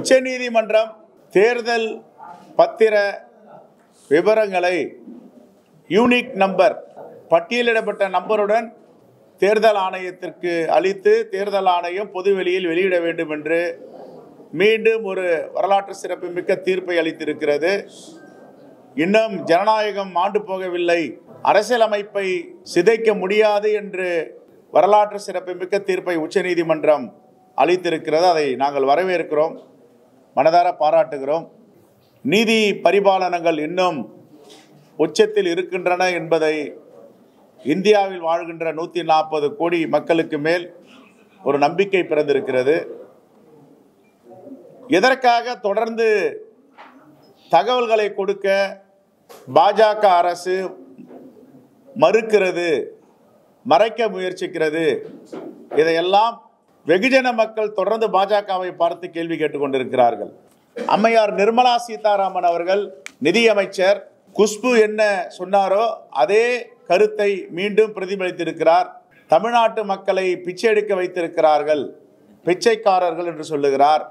உச்சநீதிமன்றம் தேர்தல் பத்திர விவரங்களை யூனிக் நம்பர் பட்டியலிடப்பட்ட நம்பருடன் தேர்தல் ஆணையத்திற்கு அளித்து தேர்தல் ஆணையம் பொதுவெளியில் வெளியிட வேண்டும் என்று மீண்டும் ஒரு வரலாற்று சிறப்புமிக்க தீர்ப்பை அளித்திருக்கிறது. இன்னும் ஜனநாயகம் மாண்டு போகவில்லை, அரசியலமைப்பை சிதைக்க முடியாது என்று வரலாற்று சிறப்புமிக்க தீர்ப்பை உச்சநீதிமன்றம் அளித்திருக்கிறது. அதை நாங்கள் வரவேற்கிறோம், மனதார பாராட்டுகிறோம். நீதி பரிபாலனங்கள் இன்னும் உச்சத்தில் இருக்கின்றன என்பதை இந்தியாவில் வாழ்கின்ற 140 கோடி மக்களுக்கு மேல் ஒரு நம்பிக்கை பிறந்திருக்கிறது. எதற்காக தொடர்ந்து தகவல்களை கொடுக்க பாஜக அரசு மறுக்கிறது, மறைக்க முயற்சிக்கிறது? இதையெல்லாம் வெகுஜன மக்கள் தொடர்ந்து பாஜகவை பார்த்து கேள்வி கேட்டுக்கொண்டிருக்கிறார்கள். அம்மையார் நிர்மலா சீதாராமன் அவர்கள், நிதியமைச்சர், குஷ்பு என்ன சொன்னாரோ அதே கருத்தை மீண்டும் பிரதிபலித்திருக்கிறார். தமிழ்நாட்டு மக்களை பிச்சை எடுக்க வைத்திருக்கிறார்கள், பிச்சைக்காரர்கள் என்று சொல்லுகிறார்.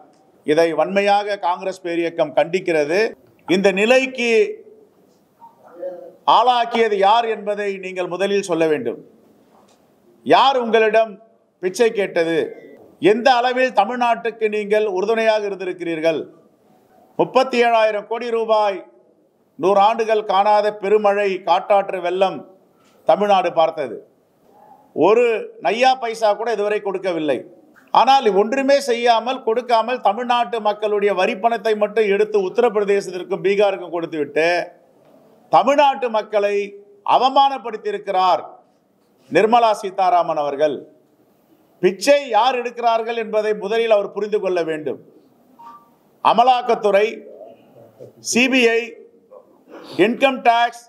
இதை வன்மையாக காங்கிரஸ் பேரியக்கம் கண்டிக்கிறது. இந்த நிலைக்கு ஆளாக்கியது யார் என்பதை நீங்கள் முதலில் சொல்ல வேண்டும். யார் உங்களிடம் பிச்சை கேட்டது? எந்த அளவில் தமிழ்நாட்டுக்கு நீங்கள் உறுதுணையாக இருந்திருக்கிறீர்கள்? 37,000 கோடி ரூபாய் 100 ஆண்டுகள் காணாத பெருமழை, காட்டாற்று வெள்ளம் தமிழ்நாடு பார்த்தது. ஒரு நையா பைசா கூட இதுவரை கொடுக்கவில்லை. ஆனால் ஒன்றுமே செய்யாமல், கொடுக்காமல் தமிழ்நாட்டு மக்களுடைய வரிப்பணத்தை மட்டும் எடுத்து உத்தரப்பிரதேசத்திற்கும் பீகாருக்கும் கொடுத்துவிட்டு தமிழ்நாட்டு மக்களை அவமானப்படுத்தியிருக்கிறார் நிர்மலா சீதாராமன் அவர்கள். பிச்சை யார் எடுக்கிறார்கள் என்பதை முதலில் அவர் புரிந்து கொள்ள வேண்டும். அமலாக்கத்துறை, சிபிஐ, இன்கம் டாக்ஸ்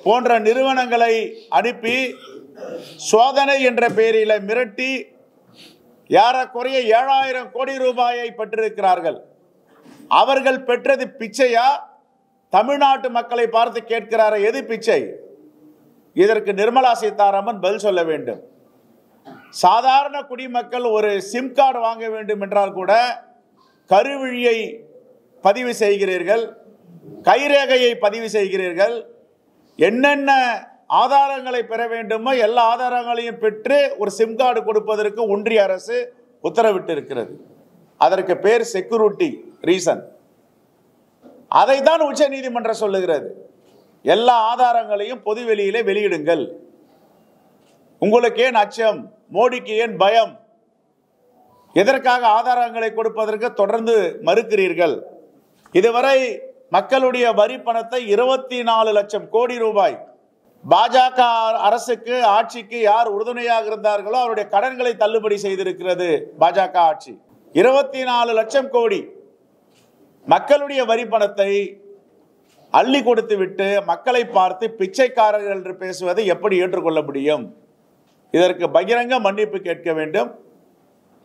போன்ற நிறுவனங்களை அனுப்பி சோதனை என்ற பெயரில் மிரட்டி ஏறக்குறைய 7,000 கோடி ரூபாயை பெற்றிருக்கிறார்கள். அவர்கள் பெற்றது பிச்சையா? தமிழ்நாட்டு மக்களை பார்த்து கேட்கிறார, எது பிச்சை? இதற்கு நிர்மலா சீதாராமன் பதில் சொல்ல வேண்டும். சாதாரண குடிமக்கள் ஒரு சிம் கார்டு வாங்க வேண்டும் என்றால் கூட கருவிழியை பதிவு செய்கிறீர்கள், கைரேகையை பதிவு செய்கிறீர்கள். என்னென்ன ஆதாரங்களை பெற வேண்டுமோ எல்லா ஆதாரங்களையும் பெற்று ஒரு சிம் கார்டு கொடுப்பதற்கு ஒன்றிய அரசு உத்தரவிட்டு இருக்கிறது. அதற்கு பேர் செக்யூரிட்டி ரீசன். அதைத்தான் உச்ச நீதிமன்றம் சொல்லுகிறது. எல்லா ஆதாரங்களையும் பொதுவெளியிலே வெளியிடுங்கள். உங்களுக்கு ஏன் அச்சம்? மோடிக்கு ஏன் பயம்? எதற்காக ஆதாரங்களை கொடுப்பதற்கு தொடர்ந்து மறுக்கிறீர்கள்? இதுவரை மக்களுடைய வரி பணத்தை 24 லட்சம் கோடி ரூபாய் பாஜக அரசுக்கு, ஆட்சிக்கு யார் உறுதுணையாக இருந்தார்களோ அவருடைய கடன்களை தள்ளுபடி செய்திருக்கிறது பாஜக ஆட்சி. 24 லட்சம் கோடி மக்களுடைய வரி பணத்தை அள்ளி கொடுத்து விட்டு மக்களை பார்த்து பிச்சைக்காரர்கள் என்று பேசுவதை எப்படி ஏற்றுக்கொள்ள முடியும்? இதற்கு பகிரங்க மன்னிப்பு கேட்க வேண்டும்.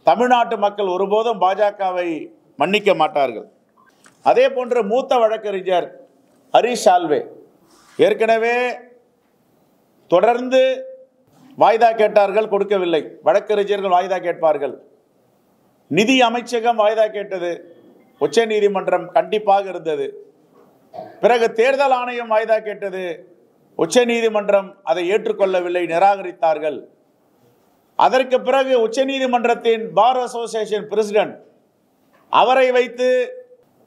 தமிழ்நாட்டு மக்கள் ஒருபோதும் பாஜகவை மன்னிக்க மாட்டார்கள். அதே போன்று மூத்த வழக்கறிஞர் ஹரிஷ் சால்வே ஏற்கனவே தொடர்ந்து வாய்தா கேட்டார்கள், கொடுக்கவில்லை. வழக்கறிஞர்கள் வாய்தா கேட்பார்கள். நிதி அமைச்சகம் வாய்தா கேட்டது, உச்ச நீதிமன்றம் கண்டிப்பாக இருந்தது. பிறகு தேர்தல் ஆணையம் வாய்தா கேட்டது, உச்ச நீதிமன்றம் அதை ஏற்றுக்கொள்ளவில்லை, நிராகரித்தார்கள். அதற்கு பிறகு உச்ச நீதிமன்றத்தின் பார் அசோசியேஷன் பிரசிடென்ட் அவரை வைத்து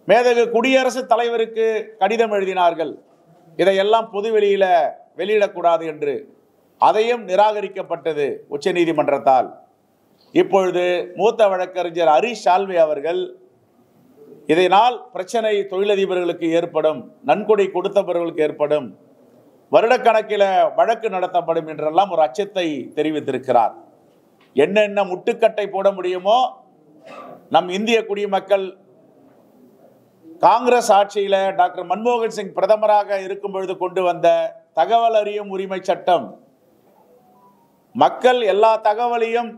மேதகு குடியரசுத் தலைவருக்கு கடிதம் எழுதினார்கள், இதையெல்லாம் பொதுவெளியில வெளியிடக்கூடாது என்று. அதையும் நிராகரிக்கப்பட்டது உச்ச நீதிமன்றத்தால். இப்பொழுது மூத்த வழக்கறிஞர் ஹரிஷ் சால்வே அவர்கள், இதனால் பிரச்சனை தொழிலதிபர்களுக்கு ஏற்படும், நன்கொடை கொடுத்தவர்களுக்கு ஏற்படும், வருடக்கணக்கில் வழக்கு நடத்தப்படும் என்றெல்லாம் ஒரு அச்சத்தை தெரிவித்திருக்கிறார். என்னென்ன முட்டுக்கட்டை போட முடியுமோ நம் இந்திய குடிமக்கள் காங்கிரஸ் ஆட்சியில் டாக்டர் மன்மோகன் சிங் பிரதமராக இருக்கும் பொழுது கொண்டு வந்த தகவல் அறியும் உரிமை சட்டம், மக்கள் எல்லா தகவலையும்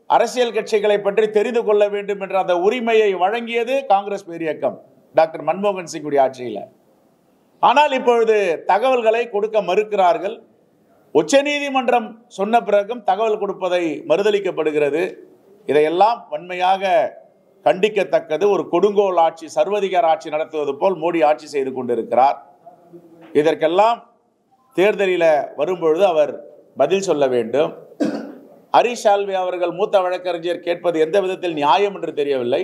அரசியல் கட்சிகளை பற்றி தெரிந்து கொள்ள வேண்டும் என்ற அந்த உரிமையை வழங்கியது காங்கிரஸ் பேரியக்கம் டாக்டர் மன்மோகன் சிங் ஆட்சியில். ஆனால் இப்பொழுது தகவல்களை கொடுக்க மறுக்கிறார்கள். உச்சநீதிமன்றம் சொன்ன பிறகும் தகவல் கொடுப்பதை மறுதளிக்கப்படுகிறது. இதையெல்லாம் வன்மையாக கண்டிக்கத்தக்கது. ஒரு கொடுங்கோல் ஆட்சி, சர்வதிகார ஆட்சி நடத்துவது போல் மோடி ஆட்சி செய்து கொண்டிருக்கிறார். இதற்கெல்லாம் தேர்தலில் வரும்பொழுது அவர் பதில் சொல்ல வேண்டும். ஹரிஷ் சால்வே அவர்கள் மூத்த வழக்கறிஞர் கேட்பது எந்த விதத்தில் நியாயம் என்று தெரியவில்லை.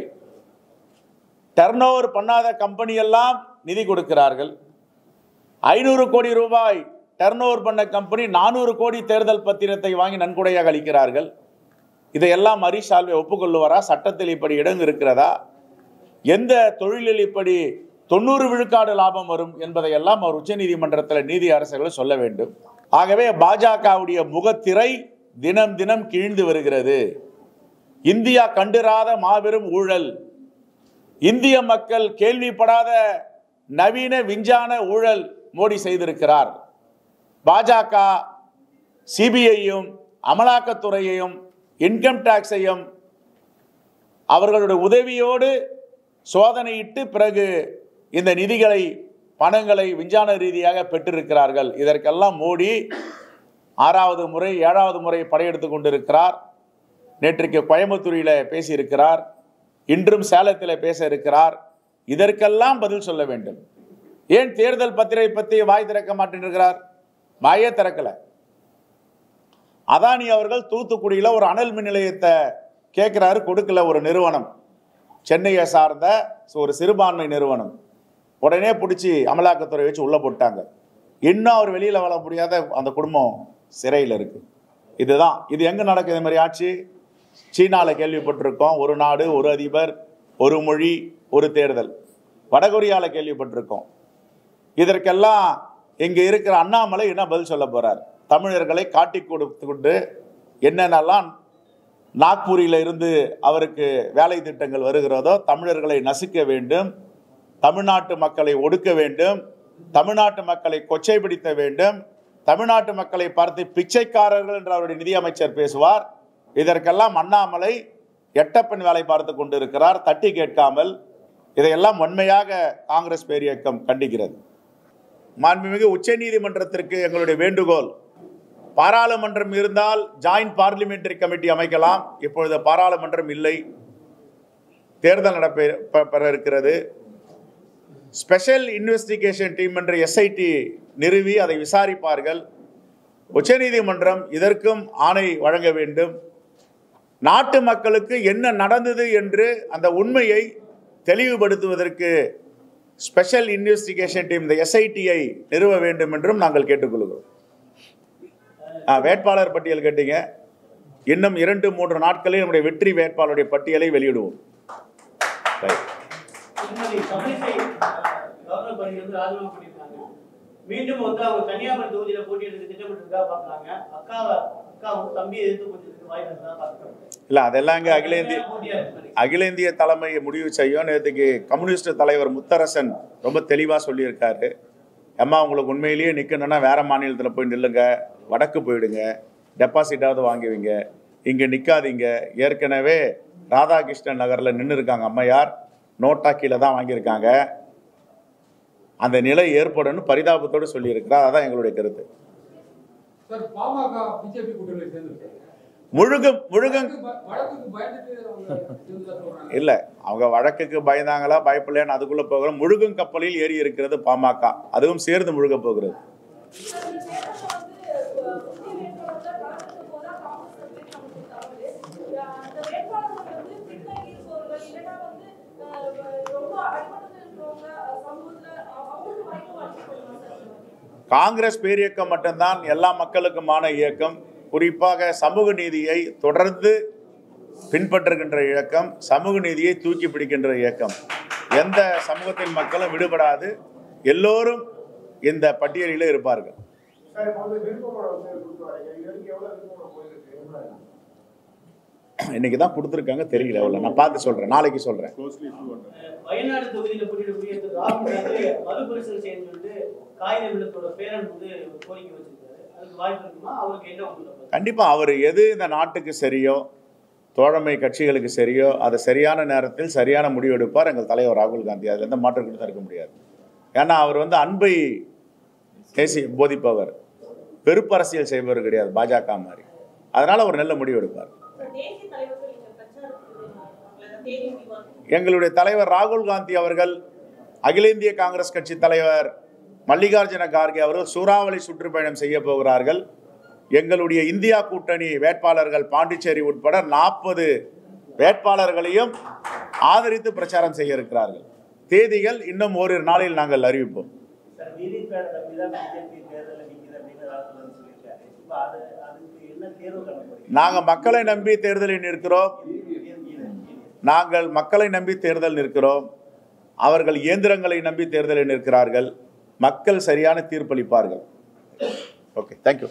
டர்ன் ஓவர் பண்ணாத கம்பெனி எல்லாம் நிதி கொடுக்கிறார்கள். 500 கோடி ரூபாய் டர்ன் ஓவர் பண்ண கம்பெனி 400 கோடி தேர்தல் பத்திரத்தை வாங்கி நன்கொடையாக அளிக்கிறார்கள். இதையெல்லாம் ஹரிஷ் சால்வே ஒப்புக்கொள்ளுவாரா? சட்டத்தில் இப்படி இடம் இருக்கிறதா? எந்த தொழிலில் இப்படி 90 விழுக்காடு லாபம் வரும் என்பதையெல்லாம் அவர் உச்சநீதிமன்றத்தில் நீதி அரசர்கள் சொல்ல வேண்டும். ஆகவே பாஜகவுடைய முகத்திரை தினம் தினம் கிழிந்து வருகிறது. இந்தியா கண்டிராத மாபெரும் ஊழல், இந்திய மக்கள் கேள்விப்படாத நவீன விஞ்ஞான ஊழல் மோடி செய்திருக்கிறார். பாஜக சிபிஐயும் அமலாக்கத்துறையையும் இன்கம் டாக்ஸையும் அவர்களுடைய உதவியோடு சோதனையிட்டு பிறகு இந்த நிதிகளை, பணங்களை விஞ்ஞான ரீதியாக பெற்றிருக்கிறார்கள். இதற்கெல்லாம் மோடி 6வது முறை 7வது முறை படையெடுத்து கொண்டிருக்கிறார். நேற்றைக்கு கோயம்புத்தூரில் பேசியிருக்கிறார், இன்றும் சேலத்தில் பேச இருக்கிறார். இதற்கெல்லாம் பதில் சொல்ல வேண்டும். ஏன் தேர்தல் பத்திரிகை பற்றி வாய் திறக்க மாட்டேன்கிறார்? வாயே திறக்கல. அதானி அவர்கள் தூத்துக்குடியில் ஒரு அனல் மின் நிலையத்தை கேட்கிறாரு, கொடுக்கல. ஒரு நிறுவனம், சென்னையை சார்ந்த ஒரு சிறுபான்மை நிறுவனம், உடனே பிடிச்சி அமலாக்கத்துறை வச்சு உள்ள போட்டாங்க. இன்னும் அவர் வெளியில் வர முடியாத அந்த குடும்பம் சிறையில் இருக்கு. இதுதான், இது எங்க நடக்குது? இது மாதிரி ஆட்சி சீனாவில் கேள்விப்பட்டிருக்கோம், ஒரு நாடு ஒரு அதிபர் ஒரு மொழி ஒரு தேர்தல். வடகொரியாவில் கேள்விப்பட்டிருக்கோம். இதற்கெல்லாம் இங்கே இருக்கிற அண்ணாமலை என்ன பதில் சொல்ல போறார்? தமிழர்களை காட்டி கொடுத்து கொண்டு என்னென்னலாம் நாக்பூரில் இருந்து அவருக்கு வேலை திட்டங்கள் வருகிறதோ, தமிழர்களை நசுக்க வேண்டும், தமிழ்நாட்டு மக்களை ஒடுக்க வேண்டும், தமிழ்நாட்டு மக்களை கொச்சைப்படுத்த வேண்டும், தமிழ்நாட்டு மக்களை பார்த்து பிச்சைக்காரர்கள் என்று அவருடைய நிதியமைச்சர் பேசுவார். இதற்கெல்லாம் அண்ணாமலை எட்டப்பன் வேலை பார்த்து கொண்டிருக்கிறார், தட்டி கேட்காமல். இதையெல்லாம் வன்மையாக காங்கிரஸ் பேரியக்கம் கண்டிக்கிறது. மாண்புமிகு உச்ச நீதிமன்றத்திற்கு எங்களுடைய வேண்டுகோள், பாராளுமன்றம் இருந்தால் ஜாயிண்ட் பார்லிமெண்டரி கமிட்டி அமைக்கலாம். இப்பொழுது பாராளுமன்றம் இல்லை, தேர்தல் நடைபெற இருக்கிறது. ஸ்பெஷல் இன்வெஸ்டிகேஷன் டீம் என்ற எஸ்ஐடி நிறுவி அதை விசாரிப்பார்கள். உச்சநீதிமன்றம் இதற்கும் ஆணை வழங்க வேண்டும். நாட்டு மக்களுக்கு என்ன நடந்தது என்று அந்த உண்மையை தெளிவுபடுத்துவதற்கு ஸ்பெஷல் இன்வெஸ்டிகேஷன் டீம், இந்த எஸ்ஐடியை நிறுவ வேண்டும் என்றும் நாங்கள் கேட்டுக்கொள்கிறோம். வேட்பாளர் பட்டியல் கேட்டீங்க. இன்னும் 2-3 நாட்களில் நம்முடைய வெற்றி வேட்பாளருடைய பட்டியலை வெளியிடுவோம். மீண்டும் வந்து அவங்க கன்னியாகுமரி தொகுதியில போட்டியிடுறது திட்டமிட்டு பார்க்கறாங்க. அக்காவும் தம்பியை எதிர்த்து போட்டியிடுறதுக்கு வாய்ப்பு இருக்கா பார்க்கறாங்க. இல்ல, அதெல்லாம் இங்க அகில இந்திய தலைமை முடிவு செய்யும். நேற்றுக்கு கம்யூனிஸ்ட் தலைவர் முத்தரசன் ரொம்ப தெளிவா சொல்லியிருக்காரு. அம்மா, உங்களுக்கு உண்மையிலேயே நிற்கணும்னா வேற மாநிலத்தில் போய் நில்லுங்க, வடக்கு போயிடுங்க, டெபாசிட்டாவது வாங்குவீங்க, இங்கே நிற்காதீங்க. ஏற்கனவே ராதாகிருஷ்ணன் நகரில் நின்று இருக்காங்க அம்மையார், நோட்டா கீழே தான் வாங்கியிருக்காங்க. அந்த நிலை ஏற்படும் பரிதாபத்தோடு சொல்லியிருக்கிறார். அதான் எங்களுடைய கருத்து. இல்ல, அவங்க வழக்குக்கு பயந்தாங்களா பயப்படலையான்னு அதுக்குள்ள போகிறோம். முழுகும் கப்பலில் ஏறி இருக்கிறது பாமக, அதுவும் சேர்ந்து முழுக போகிறது. காங்கிரஸ் பேரியக்கம் மட்டும்தான் எல்லா மக்களுக்குமான இயக்கம். குறிப்பாக சமூக நீதியை தொடர்ந்து பின்பற்றுகின்ற இயக்கம், சமூக நீதியை தூக்கி பிடிக்கின்ற இயக்கம். எந்த சமூகத்தின் மக்களும் விடுபடாது, எல்லோரும் இந்த பட்டியலில் இருப்பார்கள். இன்னைக்கு தான் கொடுத்துருக்காங்க, தெரியல எவ்வளவு, நான் பார்த்து சொல்றேன், நாளைக்கு சொல்றேன். வயநாடு தொகுதியில் போட்டியிடக்கூடிய ராகுல் காந்தி மறுபரிசீலனை செய்ய சொல்லிட்டு காகித இல்லத்தோட பேரன் வந்து கோரிக்கை வச்சிருக்காரு. அதுக்கு வாய்ப்பு இருக்குமா? அவருக்கு என்ன? கண்டிப்பா அவர் எது இந்த நாட்டுக்கு சரியோ, தோழமை கட்சிகளுக்கு சரியோ, அதை சரியான நேரத்தில் சரியான முடிவு எடுப்பார் எங்கள் தலைவர் ராகுல் காந்தி. அதுல எந்த மாற்றம் தடுக்க முடியாது. ஏன்னா அவர் வந்து அன்பை பேசி போதிப்பவர், வெறுப்பு அரசியல் செய்பவர் கிடையாது பாஜக மாதிரி. அதனால ஒரு நல்ல முடிவு எடுப்பார். எங்களுடைய தலைவர் ராகுல் காந்தி அவர்கள், அகில இந்திய காங்கிரஸ் கட்சி தலைவர் மல்லிகார்ஜுன கார்கே அவர்கள் சூறாவளி சுற்றுப்பயணம் செய்ய போகிறார்கள். எங்களுடைய இந்தியா கூட்டணி வேட்பாளர்கள் பாண்டிச்சேரி உட்பட 40 வேட்பாளர்களையும் ஆதரித்து பிரச்சாரம் செய்ய இருக்கிறார்கள். தேதிகள் இன்னும் ஓரிரு நாளில் நாங்கள் அறிவிப்போம். நாங்கள் மக்களை நம்பி தேர்தலில் நிற்கிறோம். அவர்கள் இயந்திரங்களை நம்பி தேர்தலில் நிற்கிறார்கள். மக்கள் சரியான தீர்ப்பளிப்பார்கள். Okay, thank you.